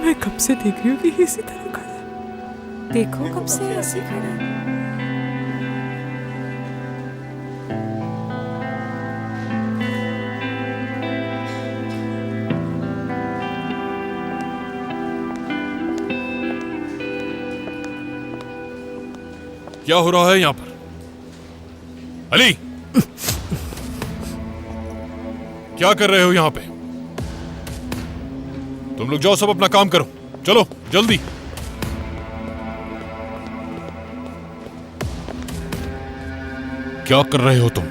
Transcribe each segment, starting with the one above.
मैं कब से देख रही हूँ कि इसी तरह खड़ा है। देखो कब से ऐसे खड़ा है। क्या हो रहा है यहाँ पर? अली, क्या कर रहे हो यहाँ पे? तुम लोग जाओ, सब अपना काम करो। चलो जल्दी। क्या कर रहे हो तुम?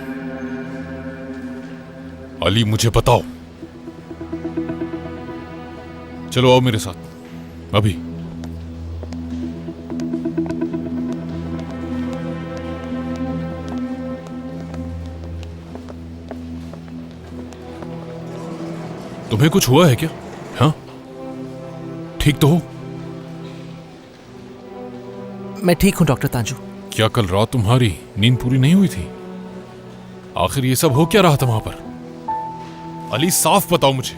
अली, मुझे बताओ। चलो आओ मेरे साथ अभी। तुम्हें कुछ हुआ है क्या? हाँ, ठीक तो हो? मैं ठीक हूं डॉक्टर तांजू। क्या कल रात तुम्हारी नींद पूरी नहीं हुई थी? आखिर ये सब हो क्या रहा था वहां पर? अली, साफ बताओ मुझे,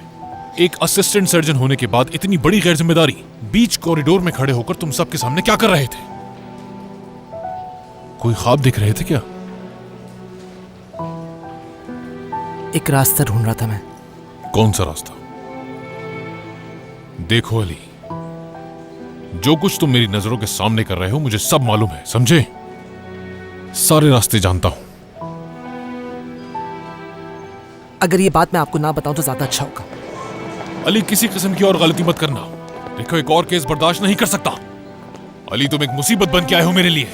एक असिस्टेंट सर्जन होने के बाद इतनी बड़ी गैर जिम्मेदारी, बीच कॉरिडोर में खड़े होकर तुम सबके सामने क्या कर रहे थे? कोई ख्वाब देख रहे थे क्या? एक रास्ता ढूंढ रहा था मैं। कौन सा रास्ता? देखो अली, जो कुछ तुम मेरी नजरों के सामने कर रहे हो मुझे सब मालूम है, समझे? सारे रास्ते जानता हूं। अगर ये बात मैं आपको ना बताऊं तो ज्यादा अच्छा होगा। अली, किसी किस्म की और गलती मत करना। देखो, एक और केस बर्दाश्त नहीं कर सकता। अली, तुम एक मुसीबत बन के आए हो मेरे लिए।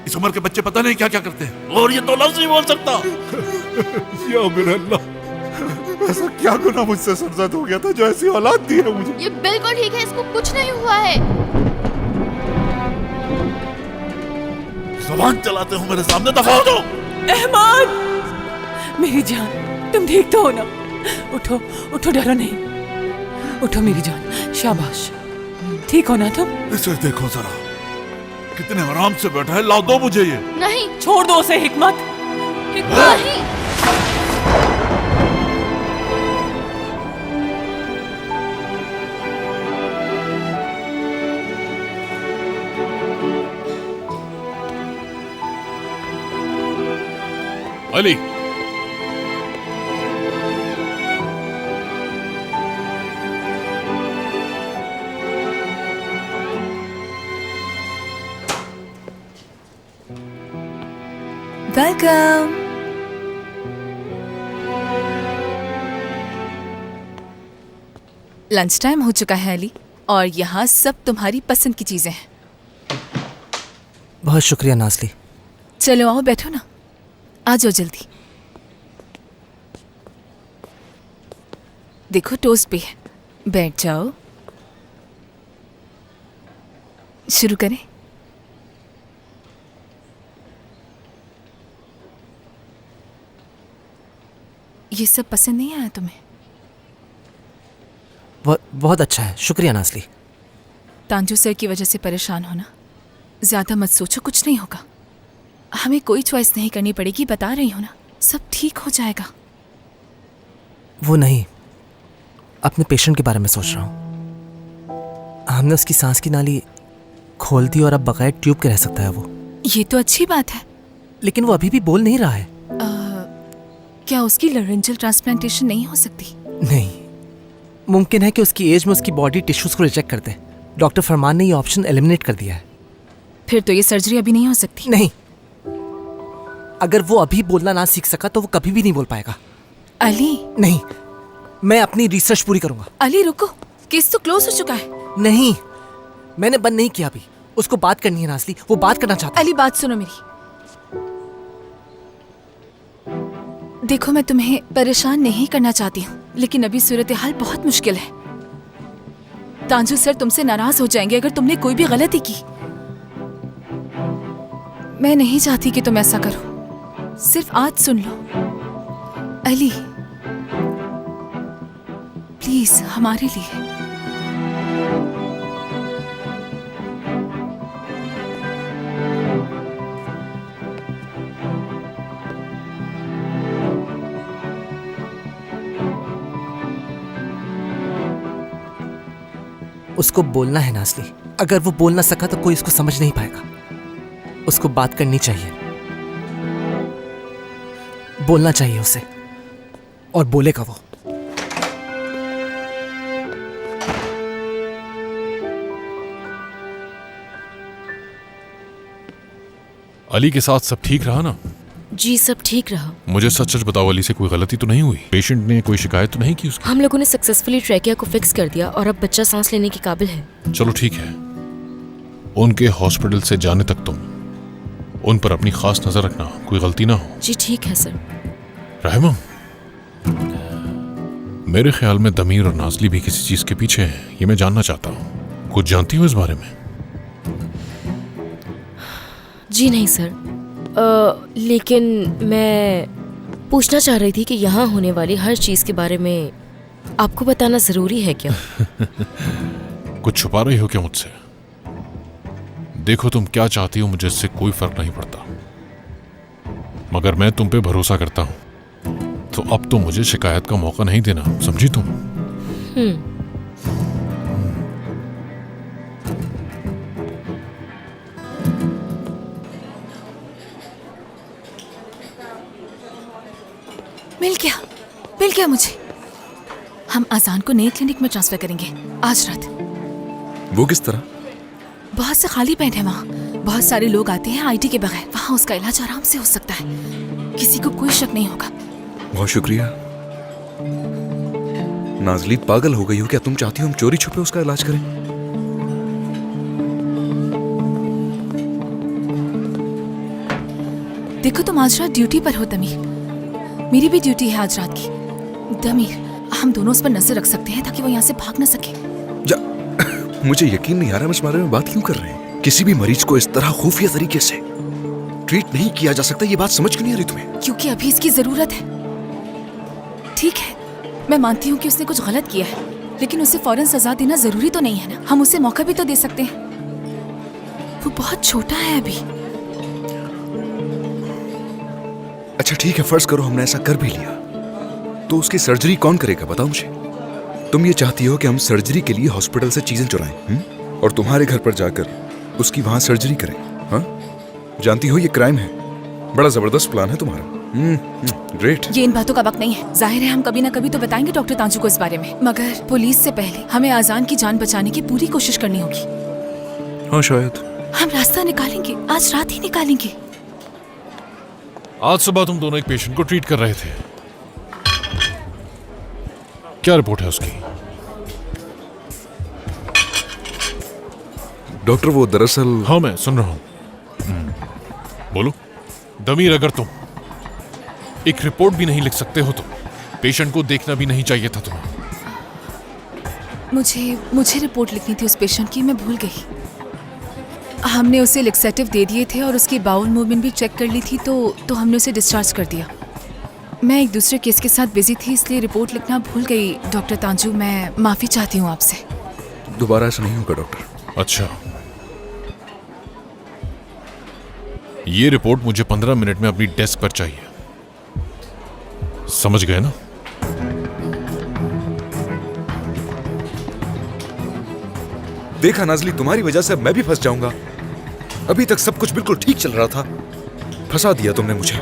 इस उम्र के बच्चे पता नहीं क्या क्या करते हैं, और ये तो लफ्ज नहीं बोल सकता। या मेरा अल्लाह, ऐसा क्या गुनाह मुझसे सरजद हो गया था जो ऐसी औलाद दी है मुझे? ये बिल्कुल ठीक है, इसको कुछ नहीं हुआ है। ज़बान चलाते हो मेरे सामने, दफा हो जाओ। अहमद, मेरी जान, तुम ठीक तो हो ना? उठो उठो, डरो नहीं। उठो मेरी जान, शाबाश। ठीक हो ना तुम? इसे देखो जरा, कितने आराम से बैठा है। ला दो मुझे ये। नहीं, छोड़ दो उसे हिकमत। नहीं। अली, वेलकम। लंच टाइम हो चुका है अली, और यहाँ सब तुम्हारी पसंद की चीजें हैं। बहुत शुक्रिया नाज़ली। चलो आओ, बैठो ना। आ जाओ जल्दी। देखो टोस्ट भी है, बैठ जाओ। शुरू करें? ये सब पसंद नहीं आया तुम्हें? बहुत अच्छा है, शुक्रिया नाज़ली। तांजू सर की वजह से परेशान होना, ज्यादा मत सोचो, कुछ नहीं होगा। हमें कोई चॉइस नहीं करनी पड़ेगी, बता रही हो ना, सब ठीक हो जाएगा। वो नहीं, अपने पेशेंट के बारे में सोच रहा हूँ। हमने उसकी सांस की नाली खोल दी और अब बगैर ट्यूब के रह सकता है वो। ये तो अच्छी बात है। लेकिन वो अभी भी बोल नहीं रहा है। क्या उसकी लरेंजल ट्रांसप्लांटेशन नहीं हो सकती? नहीं, मुमकिन है कि उसकी एज में उसकी बॉडी टिश्यूज को रिजेक्ट कर दे। डॉक्टर फरमान ने ये ऑप्शन एलिमिनेट कर दिया है। फिर तो ये सर्जरी अभी नहीं हो सकती। नहीं, अगर वो अभी बोलना ना सीख सका तो वो कभी भी नहीं बोल पाएगा। अली, नहीं, मैं अपनी रिसर्च पूरी करूंगा। अली रुको, केस तो क्लोज हो चुका है। नहीं, मैंने बंद नहीं किया अभी। उसको बात करनी है नाज़ली, वो बात करना चाहता है। अली बात सुनो मेरी। देखो, मैं तुम्हें परेशान नहीं करना चाहती हूँ, लेकिन अभी सूरत हाल बहुत मुश्किल है। तांजू सर तुमसे नाराज हो जाएंगे अगर तुमने कोई भी गलती की। मैं नहीं चाहती कि तुम ऐसा करो। सिर्फ आज सुन लो अली, प्लीज हमारे लिए। उसको बोलना है नाज़ली। अगर वो बोल ना सका तो कोई उसको समझ नहीं पाएगा। उसको बात करनी चाहिए, बोलना चाहिए उसे, और बोलेगा वो। अली के साथ सब ठीक रहा ना? जी सब ठीक रहा। मुझे सच सच बताओ, अली से कोई गलती तो नहीं हुई? पेशेंट ने कोई शिकायत तो नहीं की उसकी? हम लोगों ने सक्सेसफुली ट्रैकिया को फिक्स कर दिया और अब बच्चा सांस लेने के काबिल है। चलो ठीक है। उनके हॉस्पिटल से जाने तक तुम उन पर अपनी खास नजर रखना, कोई गलती ना हो। जी ठीक है सर। रहमा, मेरे ख्याल में दमीर और नाज़ली भी किसी चीज के पीछे हैं, ये मैं जानना चाहता हूँ। कुछ जानती हो इस बारे में? जी नहीं सर, लेकिन मैं पूछना चाह रही थी कि यहाँ होने वाली हर चीज के बारे में आपको बताना जरूरी है क्या? कुछ छुपा रही हो क्या मुझसे? देखो, तुम क्या चाहती हो मुझे इससे कोई फर्क नहीं पड़ता, मगर मैं तुम पे भरोसा करता हूं, तो अब तो मुझे शिकायत का मौका नहीं देना, समझी तुम? मिल गया मुझे। हम अजान को नए क्लिनिक में ट्रांसफर करेंगे आज रात। वो किस तरह? बहुत से खाली बेड है वहाँ, बहुत सारे लोग आते हैं आईटी के बगैर। वहाँ उसका इलाज आराम से हो सकता है, किसी को कोई शक नहीं होगा। बहुत शुक्रिया। नाज़ली पागल हो गई हो क्या? तुम चाहती हो हम चोरी छुपे उसका इलाज करें? देखो, तुम आज रात ड्यूटी पर हो दमीर, मेरी भी ड्यूटी है आज रात की। दमीर, हम दोनों उस पर नजर रख सकते हैं ताकि वो यहाँ से भाग ना सके। मुझे यकीन नहीं आ रहा हम इस बारे में बात क्यों कर रहे हैं। किसी भी मरीज को इस तरह खुफिया तरीके से ट्रीट नहीं किया जा सकता, ये बात समझ क्यों नहीं आ रही तुम्हें? क्योंकि अभी इसकी जरूरत है। ठीक है, मैं मानती हूँ कि उसने कुछ गलत किया है, लेकिन उसे फौरन सजा देना जरूरी तो नहीं है ना। हम उसे मौका भी तो दे सकते हैं। वो बहुत छोटा है अभी। अच्छा ठीक है, फर्ज करो हमने ऐसा कर भी लिया, तो उसकी सर्जरी कौन करेगा बताओ मुझे। तुम ये चाहती हो कि हम सर्जरी के लिए हॉस्पिटल से चीजें चुराएं, और तुम्हारे घर पर जाकर उसकी वहां सर्जरी करें? हाँ, जानती हो ये क्राइम है। बड़ा जबरदस्त प्लान है तुम्हारा। ग्रेट। ये इन बातों का वक्त नहीं है। जाहिर है हम कभी ना कभी तो बताएंगे डॉक्टर तांजू को इस बारे में, मगर पुलिस से पहले हमें आजान की जान बचाने की पूरी कोशिश करनी होगी। हाँ शायद। हम रास्ता निकालेंगे, आज रात ही निकालेंगे। आज सुबह तुम दोनों एक पेशेंट को ट्रीट कर रहे थे, क्या रिपोर्ट है उसकी? डॉक्टर वो दरअसल। हाँ मैं सुन रहा हूं। बोलो। दमीर, अगर तुम एक रिपोर्ट भी नहीं लिख सकते हो तो पेशेंट को देखना भी नहीं चाहिए था तुम्हें। मुझे रिपोर्ट लिखनी थी उस पेशेंट की, मैं भूल गई। हमने उसे लेक्सेटिव दे दिए थे और उसकी बाउल मूवमेंट भी चेक कर ली थी, तो हमने उसे डिस्चार्ज कर दिया। मैं एक दूसरे केस के साथ बिजी थी, इसलिए रिपोर्ट लिखना भूल गई। डॉक्टर तांजू, मैं माफी चाहती हूँ आपसे। दोबारा ऐसा नहीं होगा डॉक्टर। अच्छा, ये रिपोर्ट मुझे 15 मिनट में अपनी डेस्क पर चाहिए, समझ गए ना? देखा नाज़ली, तुम्हारी वजह से मैं भी फंस जाऊंगा। अभी तक सब कुछ बिल्कुल ठीक चल रहा था, फंसा दिया तुमने मुझे।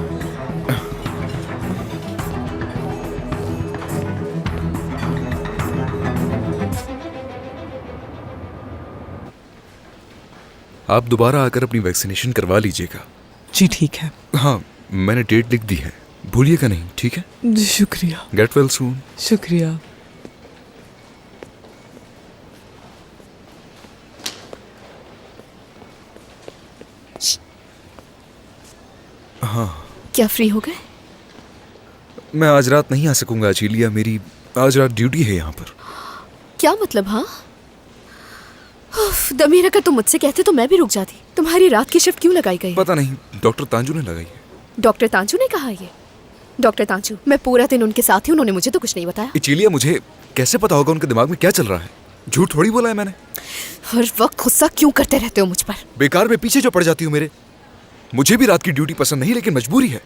आप दोबारा आकर अपनी वैक्सीनेशन करवा लीजिएगा। जी ठीक है। हाँ, मैंने डेट लिख दी है, भूलिएगा नहीं, ठीक है? शुक्रिया। Get well soon. शुक्रिया। हाँ, क्या फ्री हो गए? मैं आज रात नहीं आ सकूंगा अचीलिया, मेरी आज रात ड्यूटी है यहाँ पर। क्या मतलब? हाँ दमीर, अगर तुम मुझसे कहते तो मैं भी रुक जाती। तुम्हारी रात की शिफ्ट क्यों लगाई गई? पता नहीं, डॉक्टर तांजू ने लगाई है। डॉक्टर तांजू ने कहा ये? डॉक्टर तांजू, मैं पूरा दिन उनके साथ ही, उन्होंने मुझे तो कुछ नहीं बताया। इचीलिया, मुझे कैसे पता होगा उनके दिमाग में क्या चल रहा है? झूठ थोड़ी बोला है मैंने। हर वक्त गुस्सा क्यों करते रहते हो मुझ पर? बेकार में पीछे जो पड़ जाती हो मेरे। मुझे भी रात की ड्यूटी पसंद नहीं, लेकिन मजबूरी है।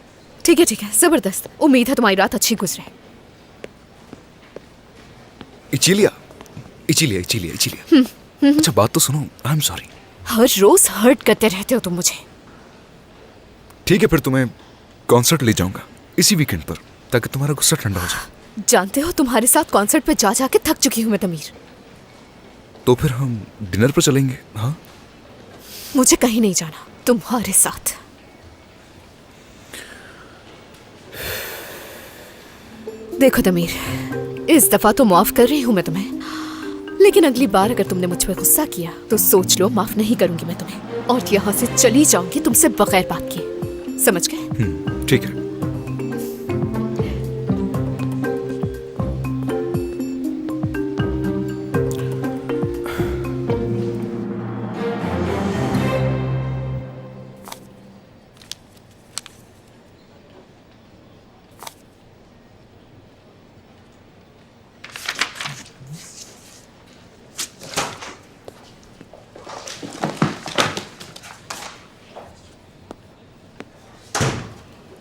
ठीक है जबरदस्त। उम्मीद है तुम्हारी रात अच्छी गुजरे। इचीलिया, इचीलिया, इचीलिया, इचीलिया। अच्छा बात तो सुनो, आई एम सॉरी। हर रोज हर्ट करते रहते हो तुम मुझे। ठीक है, फिर तुम्हें कॉन्सर्ट ले जाऊंगा इसी वीकेंड पर, ताकि तुम्हारा गुस्सा ठंडा हो जाए। जानते हो तुम्हारे साथ कॉन्सर्ट पे जा जाके थक चुकी हूँ मैं तमीर। तो फिर हम डिनर पर चलेंगे। हाँ, मुझे कहीं नहीं जाना तुम्हारे साथ। देखो तमीर, इस दफा तो माफ कर रही हूँ मैं तुम्हें, लेकिन अगली बार अगर तुमने मुझ पर गुस्सा किया तो सोच लो माफ नहीं करूंगी मैं तुम्हें, और यहाँ से चली जाऊंगी तुमसे बगैर बात किए। समझ गए? ठीक है।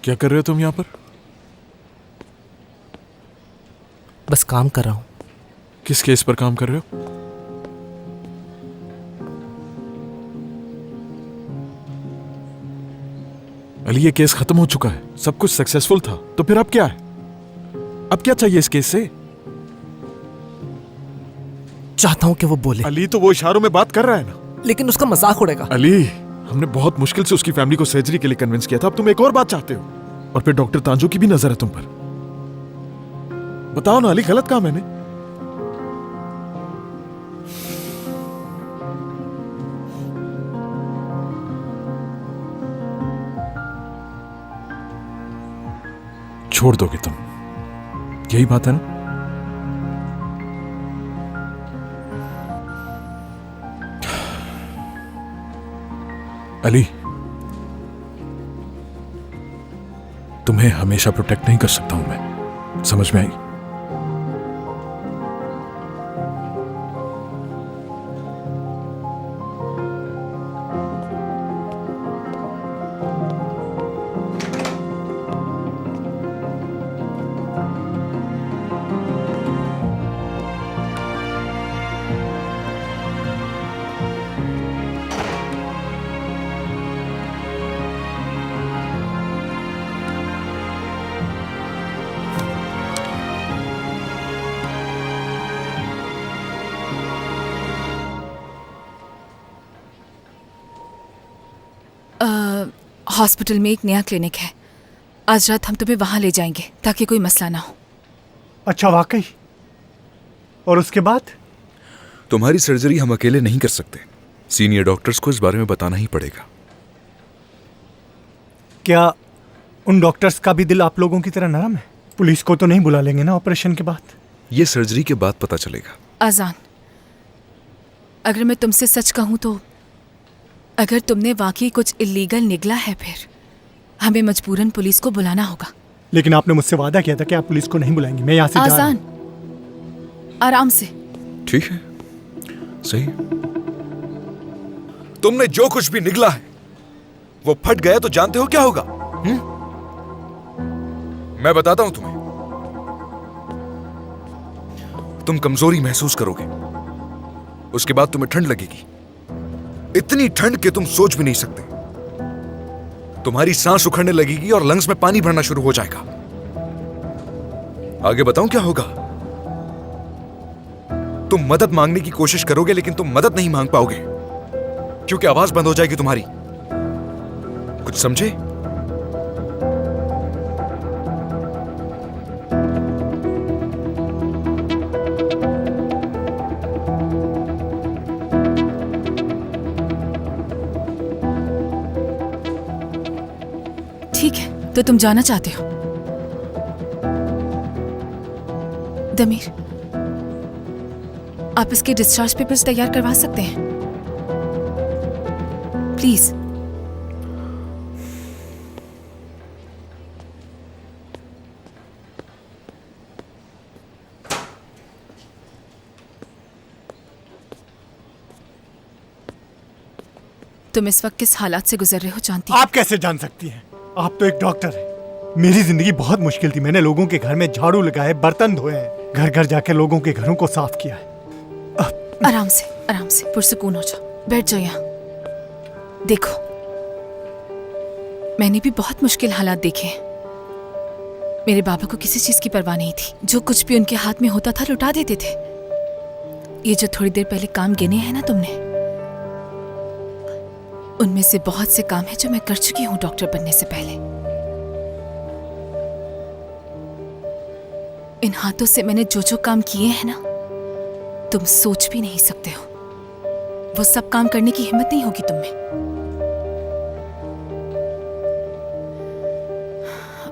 क्या कर रहे हो तुम यहाँ पर? बस काम कर रहा हूँ। किस केस पर काम कर रहे हो? अली, ये केस खत्म हो चुका है, सब कुछ सक्सेसफुल था, तो फिर अब क्या है? अब क्या चाहिए इस केस से? चाहता हूँ कि वो बोले, अली तो वो इशारों में बात कर रहा है ना। लेकिन उसका मजाक उड़ेगा। अली, हमने बहुत मुश्किल से उसकी फैमिली को सर्जरी के लिए कन्विंस किया था, अब तुम एक और बात चाहते हो? और फिर डॉक्टर तांजू की भी नजर है तुम पर। बताओ ना अली, गलत कहा मैंने? छोड़ दोगे तुम, यही बात है ना? अली, तुम्हें हमेशा प्रोटेक्ट नहीं कर सकता हूं मैं, समझ में आई? हॉस्पिटल में एक नया क्लिनिक है, आज रात हम तुम्हें वहां ले जाएंगे ताकि कोई मसला ना हो। अच्छा, वाकई? और उसके बाद? तुम्हारी सर्जरी हम अकेले नहीं कर सकते, सीनियर डॉक्टर्स को इस बारे में बताना ही पड़ेगा। क्या उन डॉक्टर्स का भी दिल आप लोगों की तरह नरम है? पुलिस को तो नहीं बुला लेंगे ना ऑपरेशन के बाद? ये सर्जरी के बाद पता चलेगा। आजान, अगर मैं तुमसे सच कहूं तो अगर तुमने वाकई कुछ इलीगल निगला है, फिर हमें मजबूरन पुलिस को बुलाना होगा। लेकिन आपने मुझसे वादा किया था कि आप पुलिस को नहीं बुलाएंगे। मैं यहाँ से जा रहा आजान, हूं। आराम से। ठीक है, सही। तुमने जो कुछ भी निगला है वो फट गया तो जानते हो क्या होगा? मैं बताता हूं तुम्हें। तुम कमजोरी महसूस करोगे, उसके बाद तुम्हें ठंड लगेगी, इतनी ठंड कि तुम सोच भी नहीं सकते। तुम्हारी सांस उखड़ने लगेगी और लंग्स में पानी भरना शुरू हो जाएगा। आगे बताऊं क्या होगा? तुम मदद मांगने की कोशिश करोगे, लेकिन तुम मदद नहीं मांग पाओगे क्योंकि आवाज बंद हो जाएगी तुम्हारी। कुछ समझे? ठीक है, तो तुम जाना चाहते हो? दमीर, आप इसके डिस्चार्ज पेपर्स तैयार करवा सकते हैं प्लीज? तुम इस वक्त किस हालात से गुजर रहे हो जानती हो? आप कैसे जान सकती हैं? आप तो एक डॉक्टर हैं। मेरी जिंदगी बहुत मुश्किल थी। मैंने लोगों के घर में झाड़ू लगाए, बर्तन धोए हैं, घर घर जाकर लोगों के घरों को साफ किया है। आराम से, आराम से, पुरसुकून हो जाओ, बैठ जाओ यहाँ। देखो, मैंने भी बहुत मुश्किल हालात देखे हैं। मेरे बाबा को किसी चीज की परवाह नहीं थी, जो कुछ भी उनके हाथ में होता था लुटा देते थे। ये जो थोड़ी देर पहले काम गिने हैं ना तुमने, उनमें से बहुत से काम है जो मैं कर चुकी हूं डॉक्टर बनने से पहले। इन हाथों से मैंने जो जो काम किए हैं ना, तुम सोच भी नहीं सकते हो। वो सब काम करने की हिम्मत नहीं होगी तुम में।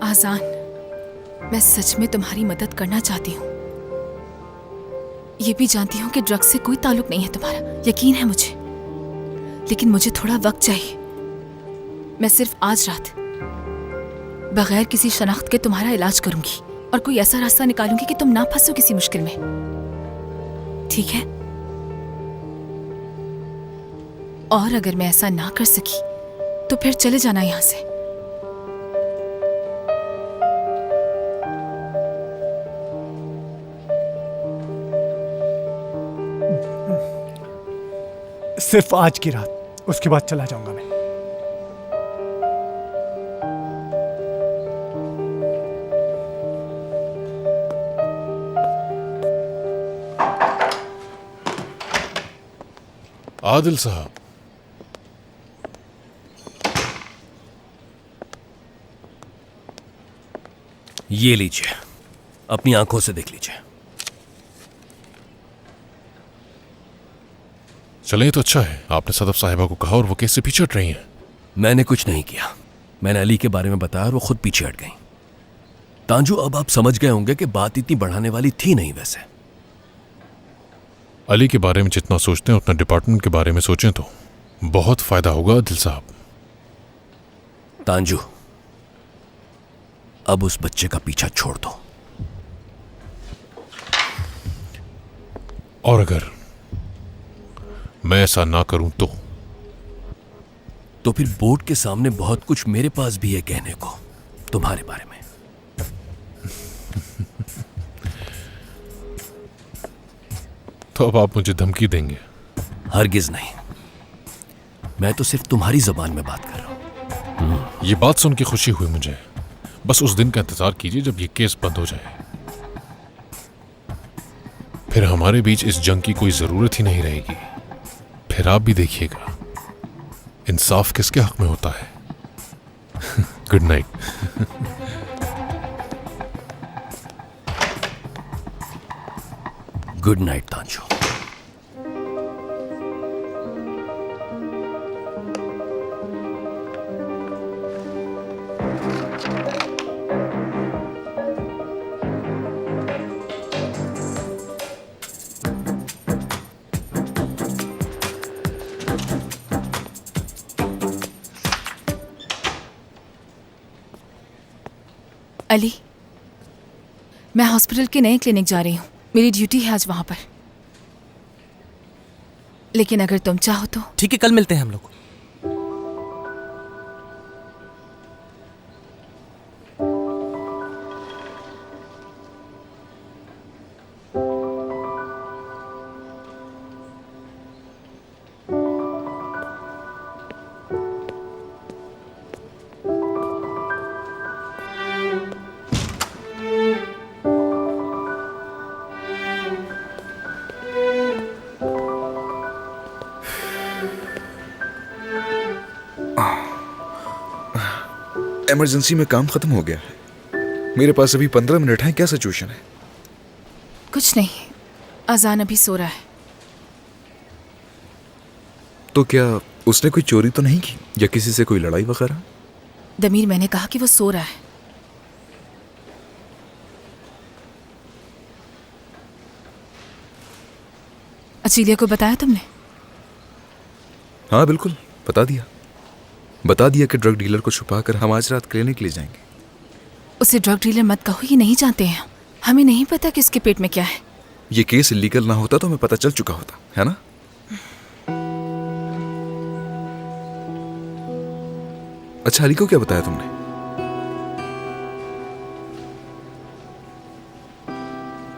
आजान, मैं सच में तुम्हारी मदद करना चाहती हूँ। ये भी जानती हूँ कि ड्रग्स से कोई ताल्लुक नहीं है तुम्हारा, यकीन है मुझे, लेकिन मुझे थोड़ा वक्त चाहिए। मैं सिर्फ आज रात बगैर किसी शनाख्त के तुम्हारा इलाज करूंगी और कोई ऐसा रास्ता निकालूंगी कि तुम ना फंसो किसी मुश्किल में, ठीक है? और अगर मैं ऐसा ना कर सकी तो फिर चले जाना यहां से। सिर्फ आज की रात, उसके बाद चला जाऊंगा मैं। आदिल साहब, ये लीजिए, अपनी आंखों से देख लीजिए। चले तो अच्छा है, आपने सदफ साहिबा को कहा और वो केस से पीछे हट रही हैं। मैंने कुछ नहीं किया, मैंने अली के बारे में बताया और वो खुद पीछे हट गई। तांजू, अब आप समझ गए होंगे कि बात इतनी बढ़ाने वाली थी नहीं। वैसे अली के बारे में जितना सोचते हैं उतना डिपार्टमेंट के बारे में सोचें तो बहुत फायदा होगा आदिल साहब। तांजू, अब उस बच्चे का पीछा छोड़ दो। और अगर मैं ऐसा ना करूं तो फिर बोर्ड के सामने बहुत कुछ मेरे पास भी है कहने को तुम्हारे बारे में। तो अब आप मुझे धमकी देंगे? हरगिज नहीं, मैं तो सिर्फ तुम्हारी जबान में बात कर रहा हूं। ये बात सुन के खुशी हुई मुझे। बस उस दिन का इंतजार कीजिए जब ये केस बंद हो जाए, फिर हमारे बीच इस जंग की कोई जरूरत ही नहीं रहेगी। फिर आप भी देखिएगा इंसाफ किसके हक में होता है। Good night. Good night Tanju. Ali, मैं हॉस्पिटल के नए क्लिनिक जा रही हूँ। मेरी ड्यूटी है आज वहां पर, लेकिन अगर तुम चाहो तो। ठीक है, कल मिलते हैं हम लोग। इमरजेंसी में काम खत्म हो गया है। मेरे पास अभी 15 मिनट हैं। क्या सिचुएशन है? कुछ नहीं, अजान अभी सो रहा है। तो क्या उसने कोई चोरी तो नहीं की या किसी से कोई लड़ाई वगैरह? दमीर, मैंने कहा कि वो सो रहा है। अचीलिया को बताया तुमने? हाँ बिल्कुल, बता दिया कि ड्रग डीलर को छुपाकर हम आज रात क्लिनिक ले जाएंगे। उसे ड्रग डीलर मत कहो, ये नहीं जानते हैं। हमें नहीं पता कि उसके पेट में क्या है। ये केस इलीगल ना होता तो हमें पता चल चुका होता, है ना? अच्छा, अली को क्या बताया तुमने?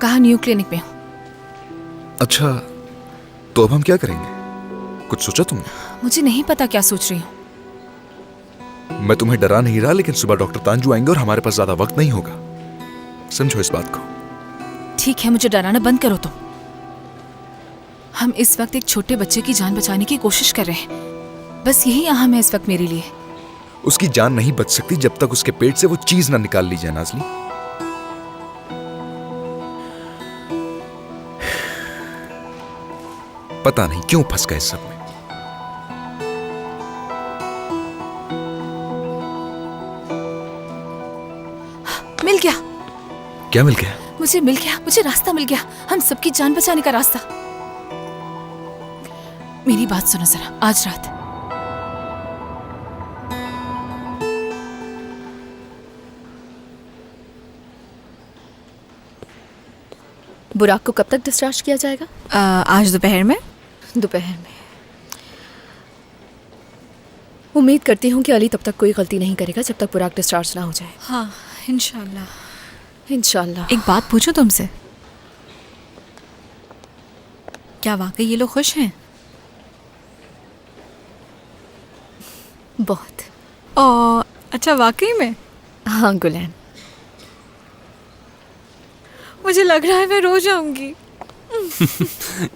कहा न्यू क्लिनिक में हूं। अच्छा, तो अब हम क्या करेंगे? कुछ सोचा तुमने? मुझे नहीं पता क्या सोच रही हूँ। मैं तुम्हें डरा नहीं रहा, लेकिन सुबह डॉक्टर तांजू आएंगे और हमारे पास ज्यादा वक्त नहीं होगा। समझो इस बात को। ठीक है, मुझे डराना बंद करो तुम। हम इस वक्त एक छोटे बच्चे की जान बचाने की कोशिश कर रहे हैं। बस यही अहम है इस वक्त मेरे लिए। उसकी जान नहीं बच सकती जब तक उसके पेट से वो चीज ना निकाल ली जाए नाज़ली। पता नहीं क्यों फंस गए इस सब में। मिल गया। क्या मिल गया? मुझे मिल गया, मुझे रास्ता मिल गया। हम सबकी जान बचाने का रास्ता। मेरी बात सुनो जरा। आज रात बुराक को कब तक डिस्चार्ज किया जाएगा? आज दोपहर में। दोपहर में। उम्मीद करती हूँ कि अली तब तक कोई गलती नहीं करेगा जब तक बुराक डिस्चार्ज ना हो जाए। हाँ, इंशाल्लाह। इंशाल्लाह। एक बात पूछूं तुमसे, क्या वाकई ये लोग खुश हैं? बहुत। अच्छा, वाकई में? हाँ गुलैन, मुझे लग रहा है मैं रो जाऊंगी।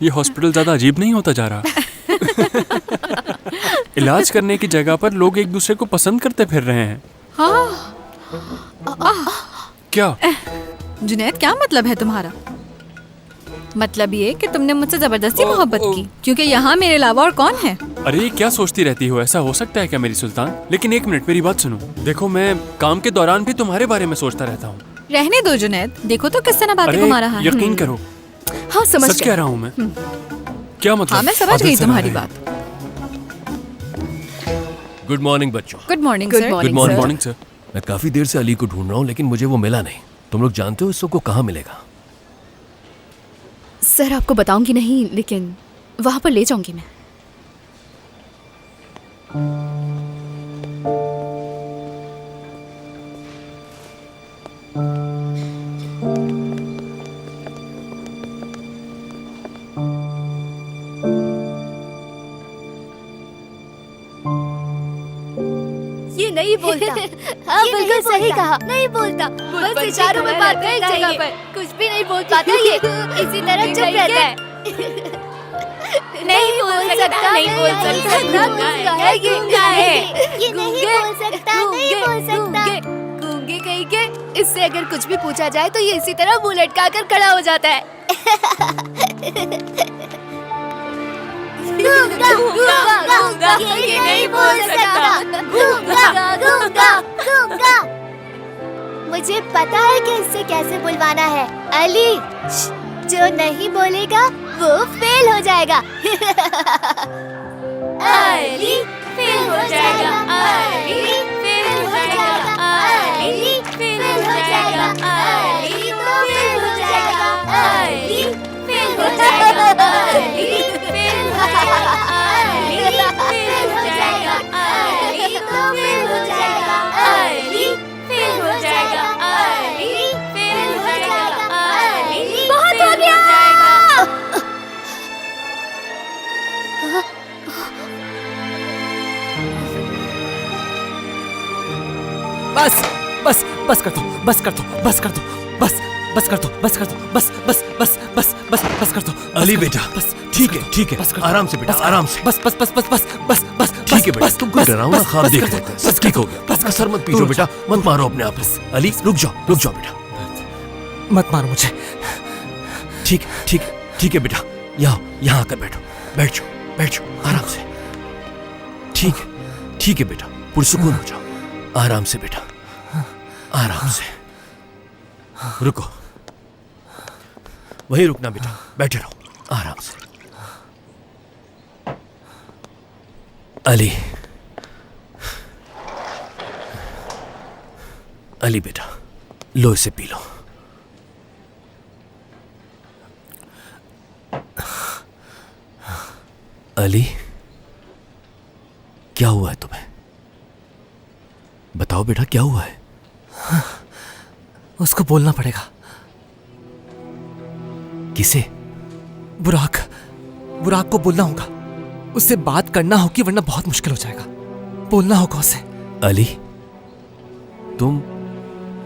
ये हॉस्पिटल ज्यादा अजीब नहीं होता जा रहा? इलाज करने की जगह पर लोग एक दूसरे को पसंद करते फिर रहे हैं। हाँ। क्या जुनैद, क्या मतलब है तुम्हारा? मतलब ये कि तुमने मुझसे जबरदस्ती मोहब्बत की, क्योंकि यहाँ मेरे अलावा और कौन है? अरे क्या सोचती रहती हो? ऐसा हो सकता है क्या मेरी सुल्तान? लेकिन एक मिनट, मेरी बात सुनो। देखो, मैं काम के दौरान भी तुम्हारे बारे में सोचता रहता हूँ। रहने दो जुनैद, देखो तो किस तरह बातें घुमा रहा है। यकीन करो, हाँ समझ सच कह रहा हूँ मैं। क्या मतलब? हाँ, मैं समझ गई तुम्हारी बात। गुड मॉर्निंग बच्चों। Good morning Good sir. morning, good morning sir. मैं काफी देर से अली को ढूंढ रहा हूँ, लेकिन मुझे वो मिला नहीं। तुम लोग जानते हो इस को कहाँ मिलेगा? सर आपको बताऊंगी नहीं, लेकिन वहां पर ले जाऊंगी मैं। ये नहीं बोलता। हाँ बिल्कुल सही कहा, नहीं बोलता। बस इशारों में बात करनी चाहिए, कुछ भी नहीं बोल पाता ये, इसी तरह चुप रहता है। नहीं बोल सकता, नहीं बोल सकता, गूंगा है, गूंगा है। ये नहीं बोल सकता, नहीं बोल सकता। गूंगे कहीं के, इससे अगर कुछ भी पूछा जाए तो ये इसी तरह मुंह लटका कर खड़ा हो जाता है। गूंगा, गूंगा, गूंगा, ये नहीं बोल सकता। गूंगा, गूंगा, गूंगा। मुझे पता है कि इससे कैसे बुलवाना है। अली, जो नहीं बोलेगा वो फेल हो जाएगा। अली फेल हो जाएगा, अली फेल हो जाएगा, अली फेल हो जाएगा, अली तो फेल हो जाएगा, अली फेल हो जाएगा, अली फेल हो जाएगा, अली फेल हो जाएगा, अली तो फेल हो जाएगा, अली फेल हो जाएगा, अली फेल हो जाएगा, अली बहुत हो गया। बस बस बस कर दो, बस कर दो, बस कर दो, बस बस कर दो, बस कर दो, बस बस बस बस बस बस कर दो। अली बेटा, बस ठीक है, ठीक है, बस कर दो, आराम से बेटा, बस, आराम से। बस बस बस बस बस बस बस ठीक है बेटा, बस, तुम कोई बस, डरावना बस, ख्वाब बस देख कर दो, लेते हैं। बस सब ठीक कर हो दो, गया, बस बस सर मत दूर पीछो हो बेटा, जाओ। मत मारो अपने आप। अली रुक जाओ बेटा। मत मारो मुझे। ठीक है, ठीक है, ठीक है बेटा, यहाँ आकर बैठो, बैठ जाओ आराम से। ठीक है बेटा, पुरसुकून हो जाओ, आराम से बेटा, आराम से। रुको, वहीं रुकना बेटा, बैठे रहो आराम से। अली बेटा, लो इसे पी लो। अली, क्या हुआ है तुम्हें? बताओ बेटा, क्या हुआ है? उसको बोलना पड़ेगा। किसे? बुराक, बुराक को बोलना होगा, उससे बात करना होगी, वरना बहुत मुश्किल हो जाएगा। बोलना होगा उसे। अली, तुम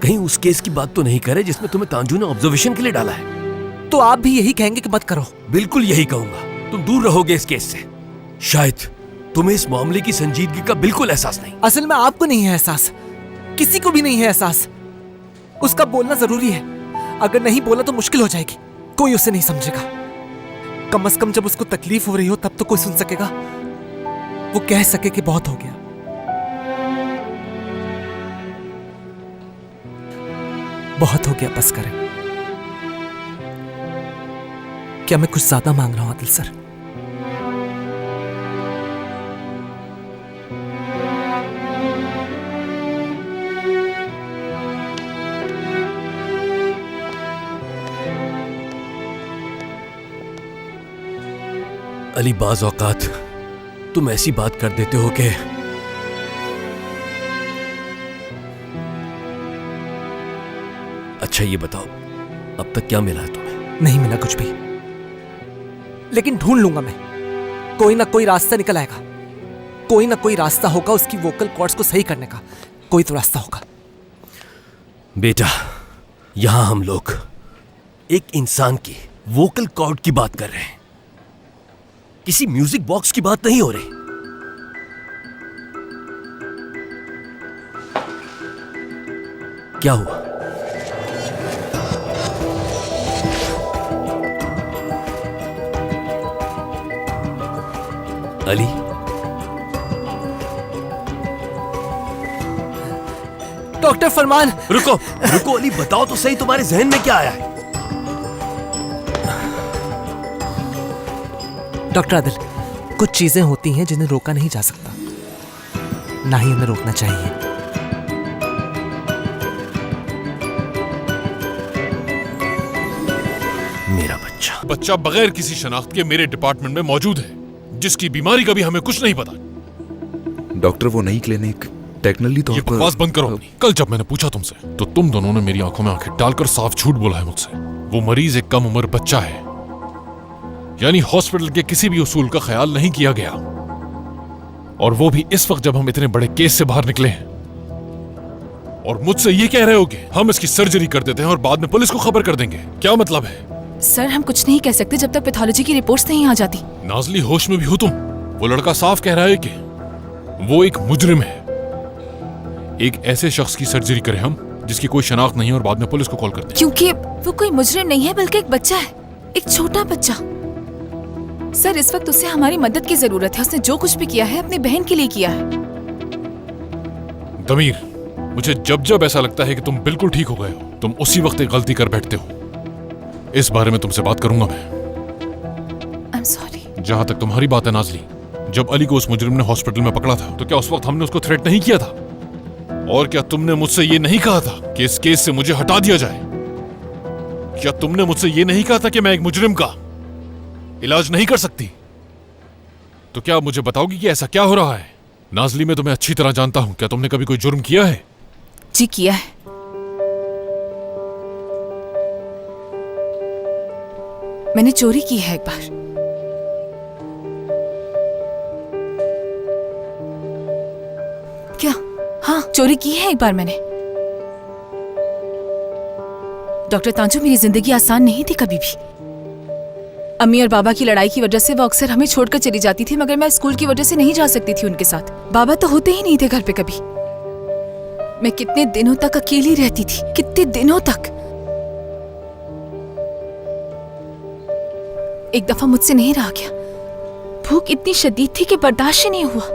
कहीं उस केस की बात तो नहीं करे जिसमें तुम्हें तांजू ने ऑब्जर्वेशन के लिए डाला है? तो आप भी यही कहेंगे कि मत करो? बिल्कुल यही कहूंगा। तुम दूर रहोगे इस केस से। शायद तुम्हें इस मामले की संजीदगी का बिल्कुल एहसास नहीं। असल में आपको नहीं है एहसास, किसी को भी नहीं है एहसास। उसका बोलना जरूरी है, अगर नहीं बोला तो मुश्किल हो जाएगी, कोई उसे नहीं समझेगा। कम से कम जब उसको तकलीफ हो रही हो तब तो कोई सुन सकेगा, वो कह सके कि बहुत हो गया। बहुत हो गया, बस करें। क्या मैं कुछ ज्यादा मांग रहा हूं आदिल सर? अली, बाज औकात तुम ऐसी बात कर देते हो कि अच्छा ये बताओ, अब तक क्या मिला है तुम्हें? नहीं मिला कुछ भी, लेकिन ढूंढ लूंगा मैं। कोई ना कोई रास्ता निकल आएगा, कोई ना कोई रास्ता होगा उसकी वोकल कॉर्ड्स को सही करने का, कोई तो रास्ता होगा। बेटा, यहां हम लोग एक इंसान की वोकल कॉर्ड की बात कर रहे हैं, किसी म्यूजिक बॉक्स की बात नहीं हो रही। क्या हुआ? अली, डॉक्टर फरमान। रुको रुको अली, बताओ तो सही, तुम्हारे जहन में क्या आया है? डॉक्टर आदिल, कुछ चीजें होती हैं जिन्हें रोका नहीं जा सकता, ना ही उन्हें रोकना चाहिए। मेरा बच्चा बगैर किसी शनाख्त के मेरे डिपार्टमेंट में मौजूद है, जिसकी बीमारी का भी हमें कुछ नहीं पता। डॉक्टर, वो नई क्लिनिक टेक्निकली तौर पर... बकवास बंद करो अपनी। कल जब मैंने पूछा तुमसे तो तुम दोनों ने मेरी आंखों में आंखें डालकर साफ झूठ बोला है मुझसे। वो मरीज एक कम उम्र बच्चा है, यानी हॉस्पिटल के किसी भी उसूल का ख्याल नहीं किया गया, और वो भी इस वक्त जब हम इतने बड़े केस से बाहर निकले हैं। और मुझसे ये कह रहे हो कि हम इसकी सर्जरी कर देते हैं और बाद में पुलिस को खबर कर देंगे, क्या मतलब है? सर, हम कुछ नहीं कह सकते जब तक पैथोलॉजी की रिपोर्ट्स नहीं आ जाती। नाजली, होश में भी हो तुम? वो लड़का साफ कह रहा है कि वो एक मुजरिम है। एक ऐसे शख्स की सर्जरी करें हम जिसकी कोई शनाख्त नहीं है और बाद में पुलिस को कॉल कर दें? क्योंकि वो कोई मुजरिम नहीं है, बल्कि एक बच्चा है, एक छोटा बच्चा। सर, इस वक्त उसे हमारी मदद की जरूरत है। उसने जो कुछ भी किया है अपनी बहन के लिए किया है। दमीर, मुझे जब जब ऐसा लगता है कि तुम बिल्कुल ठीक हो गए हो, तुम उसी वक्त एक गलती कर बैठते हो। इस बारे में तुमसे बात करूंगा मैं। I'm sorry। जहां तक तुम्हारी बात है नाजली, जब अली को उस मुजरिम ने हॉस्पिटल में पकड़ा था तो क्या उस वक्त हमने उसको थ्रेट नहीं किया था? और क्या तुमने मुझसे ये नहीं कहा था कि इस केस से मुझे हटा दिया जाए? क्या तुमने मुझसे ये नहीं कहा था कि मैं एक मुजरिम का इलाज नहीं कर सकती? तो क्या मुझे बताओगी कि ऐसा क्या हो रहा है? नाजली, मैं तुम्हें अच्छी तरह जानता हूं, क्या तुमने कभी कोई जुर्म किया है? जी किया है। मैंने चोरी की है एक बार। क्या? हाँ, चोरी की है एक बार मैंने। डॉक्टर तांजू, मेरी जिंदगी आसान नहीं थी कभी भी। अम्मी और बाबा की लड़ाई की वजह से वो अक्सर हमें छोड़कर चली जाती थी, मगर मैं स्कूल की वजह से नहीं जा सकती थी उनके साथ। बाबा तो होते ही नहीं थे घर पे कभी। मैं कितने दिनों तक अकेली रहती थी, कितने दिनों तक। एक दफा मुझसे नहीं रहा गया। भूख इतनी शदीद थी कि बर्दाश्त ही नहीं हुआ।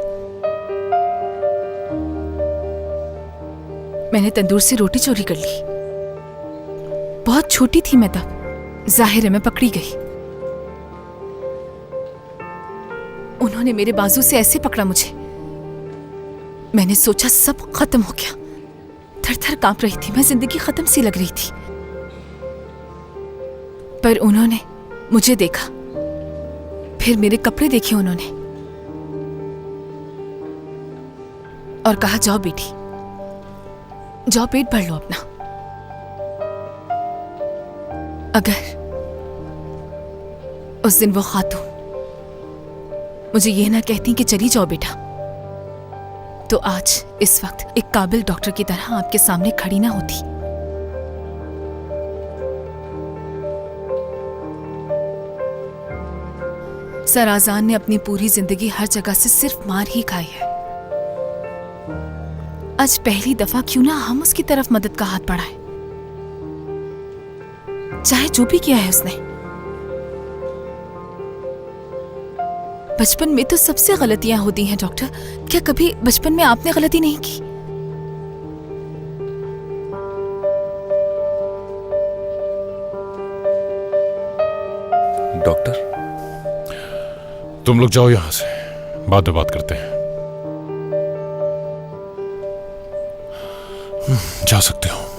मैंने तंदूर से रोटी चोरी कर ली। बहुत छोटी थी मैं तब, जाहिर है मैं पकड़ी गई। उन्होंने मेरे बाजू से ऐसे पकड़ा मुझे, मैंने सोचा सब खत्म हो गया। थर थर कांप रही थी मैं, जिंदगी खत्म सी लग रही थी। पर उन्होंने मुझे देखा, फिर मेरे कपड़े देखे उन्होंने और कहा, जाओ बेटी, जाओ पेट भर लो अपना। अगर उस दिन वो खातून मुझे ये ना कहती कि चली जाओ बेटा, तो आज इस वक्त एक काबिल डॉक्टर की तरह आपके सामने खड़ी ना होती। सर आजान ने अपनी पूरी जिंदगी हर जगह से सिर्फ मार ही खाई है। आज पहली दफा क्यों ना हम उसकी तरफ मदद का हाथ बढ़ाएं, चाहे जो भी किया है उसने। बचपन में तो सबसे गलतियां होती हैं डॉक्टर, क्या कभी बचपन में आपने गलती नहीं की? डॉक्टर, तुम लोग जाओ यहां से, बाद में बात करते हैं। जा सकते हो।